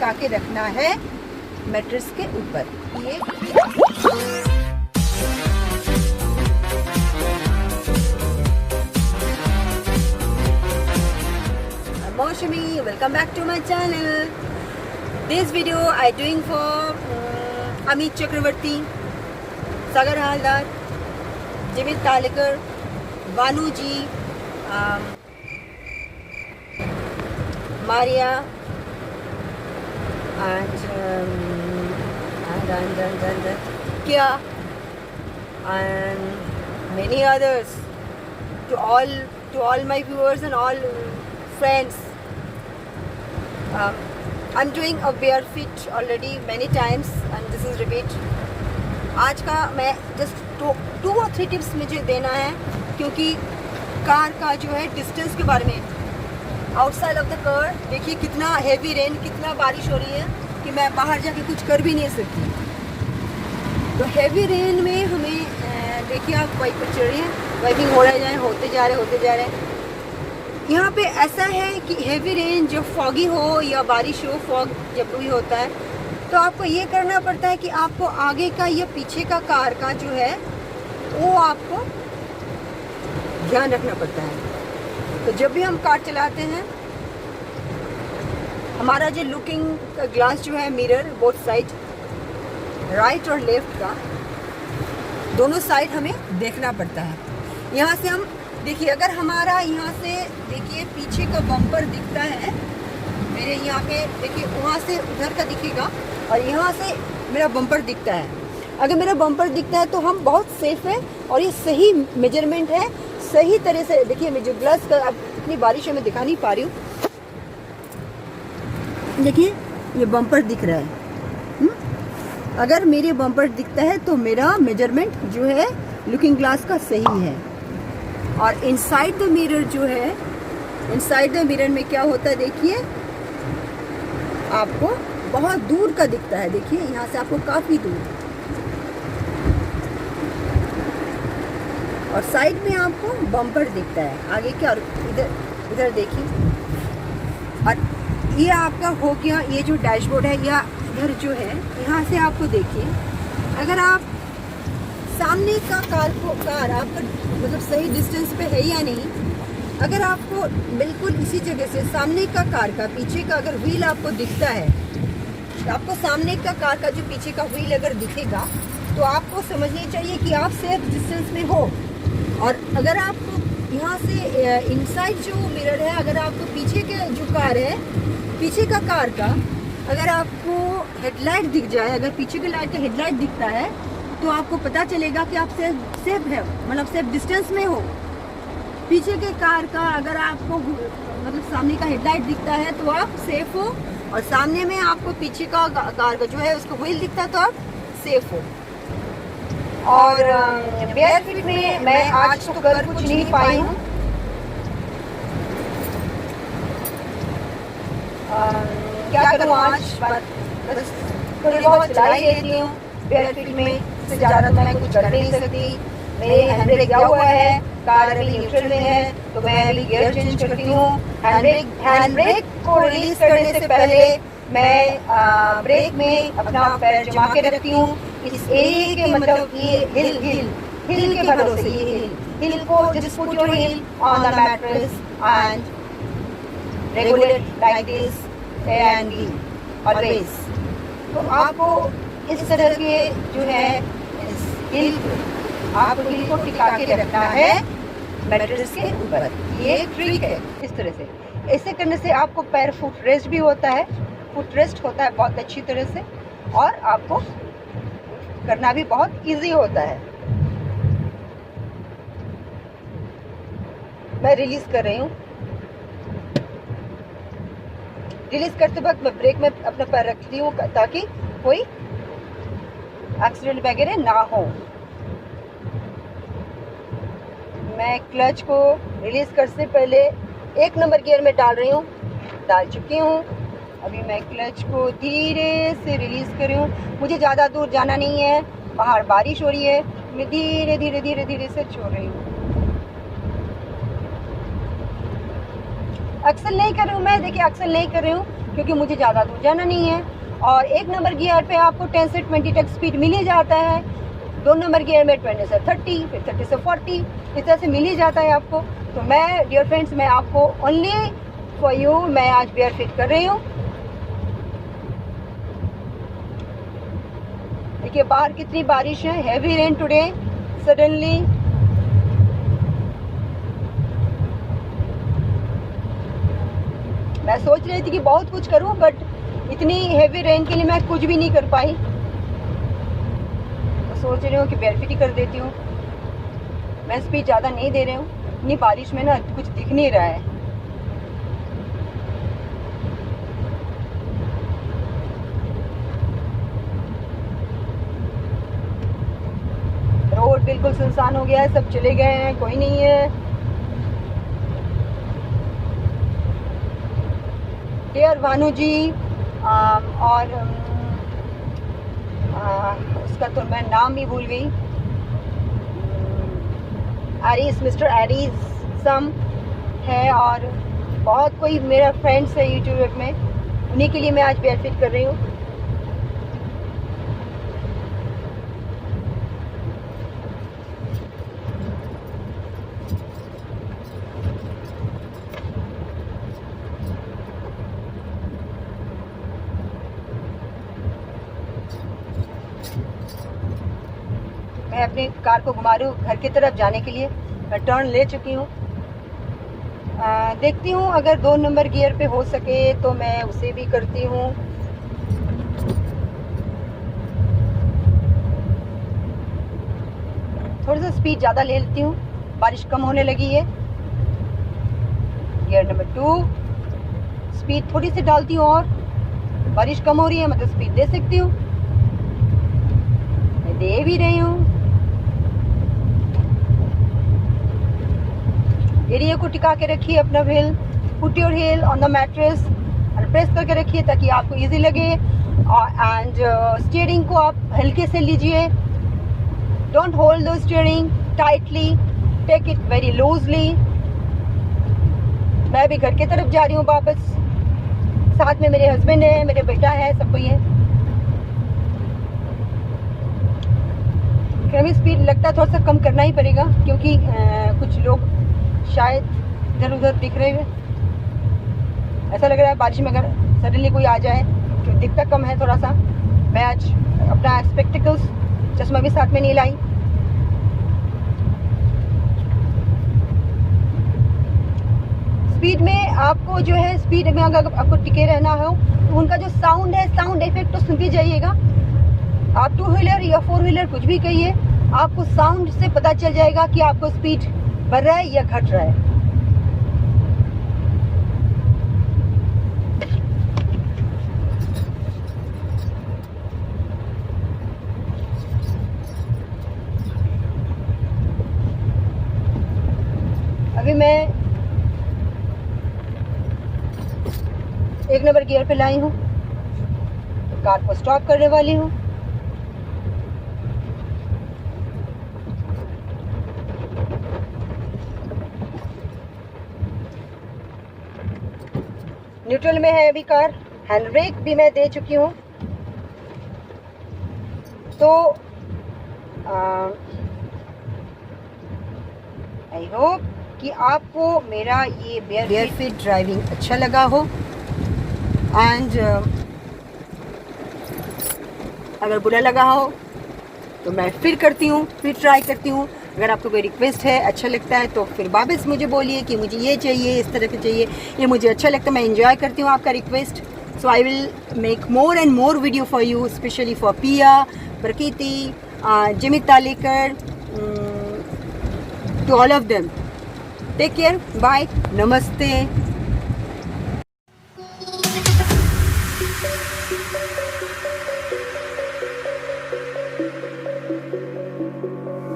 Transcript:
टिका के रखना है मैट्रेस के ऊपर। ये Maushami, welcome back to my channel. This video I doing for Amit Chakravarti, Sagar Haldar, Jimit Talekar, Banu ji, Maria, and Kia, and many others. To all my viewers and all friends. I'm doing a bare fit already many times and this is repeat. आज का मैं just 2 or 3 tips मुझे देना है, क्योंकि car का जो है डिस्टेंस के बारे में। आउटसाइड ऑफ द कार देखिए कितना हेवी रेन, कितना बारिश हो रही है कि मैं बाहर जाके कुछ कर भी नहीं सकती। तो हेवी रेन में हमें देखिए आप वाइप पर चढ़ रही है, वाइपिंग हो रहे जाए, होते जा रहे हैं। यहाँ पे ऐसा है कि हेवी रेन जब फॉगी हो या बारिश हो, फॉग जब भी होता है तो आपको ये करना पड़ता है कि आपको आगे का या पीछे का कार का जो है वो आपको ध्यान रखना पड़ता है। तो जब भी हम कार चलाते हैं हमारा जो लुकिंग का ग्लास जो है, मिरर बोथ साइड, राइट और लेफ्ट का, दोनों साइड हमें देखना पड़ता है। यहाँ से हम देखिए, अगर हमारा यहाँ से देखिए पीछे का बम्पर दिखता है मेरे यहाँ पे, देखिए वहाँ से उधर का दिखेगा और यहाँ से मेरा बम्पर दिखता है। अगर मेरा बम्पर दिखता है तो हम बहुत सेफ है और ये सही मेजरमेंट है, सही तरह से। देखिए मैं जो ग्लास का, अब इतनी बारिश है मैं दिखा नहीं पा रही हूँ, देखिए ये बम्पर दिख रहा है। अगर मेरे बम्पर दिखता है तो मेरा मेजरमेंट जो है लुकिंग ग्लास का सही है। और इनसाइड द मिरर जो है, इनसाइड द मिरर में क्या होता है देखिए, आपको बहुत दूर का दिखता है। देखिए यहाँ से आपको काफ़ी दूर, और साइड में आपको बम्पर दिखता है आगे क्या, और इधर देखिए। और ये आपका हो गया, ये जो डैशबोर्ड है या इधर जो है, यहाँ से आपको देखिए अगर आप सामने का कार आपका मतलब सही डिस्टेंस पे है या नहीं। अगर आपको बिल्कुल इसी जगह से सामने का कार का पीछे का अगर व्हील आपको दिखता है, तो आपको सामने का कार का जो पीछे का व्हील अगर दिखेगा तो आपको समझनी चाहिए कि आप सेफ डिस्टेंस में हो। और अगर आपको यहाँ से इनसाइड जो मिरर है, अगर आपको पीछे के जो कार है, पीछे का कार का अगर आपको हेडलाइट दिख जाए, अगर पीछे के लाइट का हेडलाइट दिखता है तो आपको पता चलेगा कि आप सेफ है, मतलब सेफ डिस्टेंस में हो। पीछे के कार का अगर आपको मतलब सामने का हेडलाइट दिखता है तो आप सेफ हो, और सामने में आपको पीछे का कार का जो है उसका व्हील दिखता है तो आप सेफ हो। और बेयर फिट में मैं आज तो कर कुछ नहीं पाई हूँ, क्या करूँ आज, बस थोड़ी बहुत चलाई लेती हूँ बेयर फिट में, से ज़्यादा तो मैं कुछ कर नहीं सकती। मेरे हैंड ब्रेक गया हुआ है, कार अभी न्यूट्रल में है तो मैं अभी गियर चेंज करती हूँ। हैंड ब्रेक को रिलीज करने से पहले मैं ब्रेक में अपना पैर जमा के रखती हूँ। इस एरिया के मतलब ये हिल के भरोसे, ये हिल को just put your hill on the mattress and regulate like this and always. तो आपको इस तरह के जो है हिल, आपको हिल को टिका के रखना है मैट्रेस के ऊपर। ये ट्रिक है इस तरह से। ऐसे करने से आपको पैर फुट रेस्ट भी होता है, फुट रेस्ट होता है बहुत अच्छी तरह से, और आपको करना भी बहुत इजी होता है। मैं रिलीज कर रही हूँ। रिलीज करते वक्त मैं ब्रेक में अपना पैर रखती हूँ ताकि कोई एक्सीडेंट वगैरह ना हो। मैं क्लच को रिलीज करने से पहले 1 नंबर गियर में डाल रही हूँ, डाल चुकी हूँ। अभी मैं क्लच को धीरे से रिलीज कर रही हूँ। मुझे ज़्यादा दूर जाना नहीं है, बाहर बारिश हो रही है, मैं धीरे धीरे धीरे धीरे से छोड़ रही हूँ। अक्सर नहीं कर रही हूँ मैं, देखिए अक्सर नहीं कर रही हूँ क्योंकि मुझे ज़्यादा दूर जाना नहीं है। और 1 नंबर गियर पे आपको 10 से 20 तक स्पीड मिल ही जाता है, 2 नंबर गियर में 20 से 30, फिर 30 से 40, इस तरह से मिल ही जाता है आपको। तो मैं डियर फ्रेंड्स, मैं आपको ओनली फॉर यू मैं आज बेयर फिट कर रही हूँ। देखिए बाहर कितनी बारिश है, हैवी रेन टुडे सडनली। मैं सोच रही थी कि बहुत कुछ करूं, बट इतनी हैवी रेन के लिए मैं कुछ भी नहीं कर पाई। तो सोच रही हूँ कि बेयर फिट ही कर देती हूँ। मैं स्पीड ज़्यादा नहीं दे रही हूँ, इतनी बारिश में ना कुछ दिख नहीं रहा है। रोड बिल्कुल सुनसान हो गया है, सब चले गए हैं, कोई नहीं है। डियर भानु जी और उसका तो मैं नाम भी भूल गई, एरिस, मिस्टर एरिस सम है, और बहुत कोई मेरा फ्रेंड्स है यूट्यूब में, उन्हीं के लिए मैं आज बेयर फिट कर रही हूँ। मैं अपनी कार को घुमा रही हूँ घर की तरफ जाने के लिए। मैं टर्न ले चुकी हूँ। देखती हूँ अगर 2 नंबर गियर पे हो सके तो मैं उसे भी करती हूँ। थोड़ा सा स्पीड ज़्यादा ले लेती हूँ, बारिश कम होने लगी है। गियर नंबर 2 स्पीड थोड़ी सी डालती हूँ और बारिश कम हो रही है, मतलब स्पीड दे सकती हूँ, मैं दे भी रही हूँ। एरिया को टिका के रखिए अपना wheel, put your wheel on the mattress और प्रेस करके रखिए ताकि आपको इजी लगे। एंड स्टीयरिंग को आप हल्के से लीजिए, don't hold the steering tightly, take it very loosely. मैं भी घर की तरफ जा रही हूँ वापस, साथ में मेरे हस्बैंड है, मेरे बेटा है, सब कोई है। कभी स्पीड लगता है थोड़ा सा कम करना ही पड़ेगा क्योंकि कुछ लोग शायद इधर उधर दिख रहे हैं। ऐसा लग रहा है बारिश में अगर सडनली कोई आ जाए तो दिखता कम है थोड़ा सा। मैं आज अपना स्पेक्टिकल्स चश्मा भी साथ में नहीं लाई। स्पीड में आपको जो है, स्पीड में अगर आपको टिके रहना हो तो उनका जो साउंड है, साउंड इफेक्ट तो सुनते जाइएगा। आप 2 व्हीलर या 4 व्हीलर कुछ भी कहिए, आपको साउंड से पता चल जाएगा कि आपको स्पीड बढ़ रहा है या घट रहा है। अभी मैं 1 नंबर गियर पे लाई हूँ, तो कार को स्टॉप करने वाली हूँ। न्यूट्रल में है अभी कार, हैंड ब्रेक भी मैं दे चुकी हूँ। तो आई होप कि आपको मेरा ये बेयर फिट ड्राइविंग अच्छा लगा हो। एंड अगर बुरा लगा हो तो मैं फिर करती हूँ, फिर ट्राई करती हूँ। अगर आपको कोई रिक्वेस्ट है, अच्छा लगता है तो फिर वापस मुझे बोलिए कि मुझे ये चाहिए, इस तरह के चाहिए, ये मुझे अच्छा लगता है, मैं एंजॉय करती हूँ आपका request. So I will make more and more video for you, specially for Piya, Prakriti, Jimit Talekar, to all of them. Take care, bye, नमस्ते।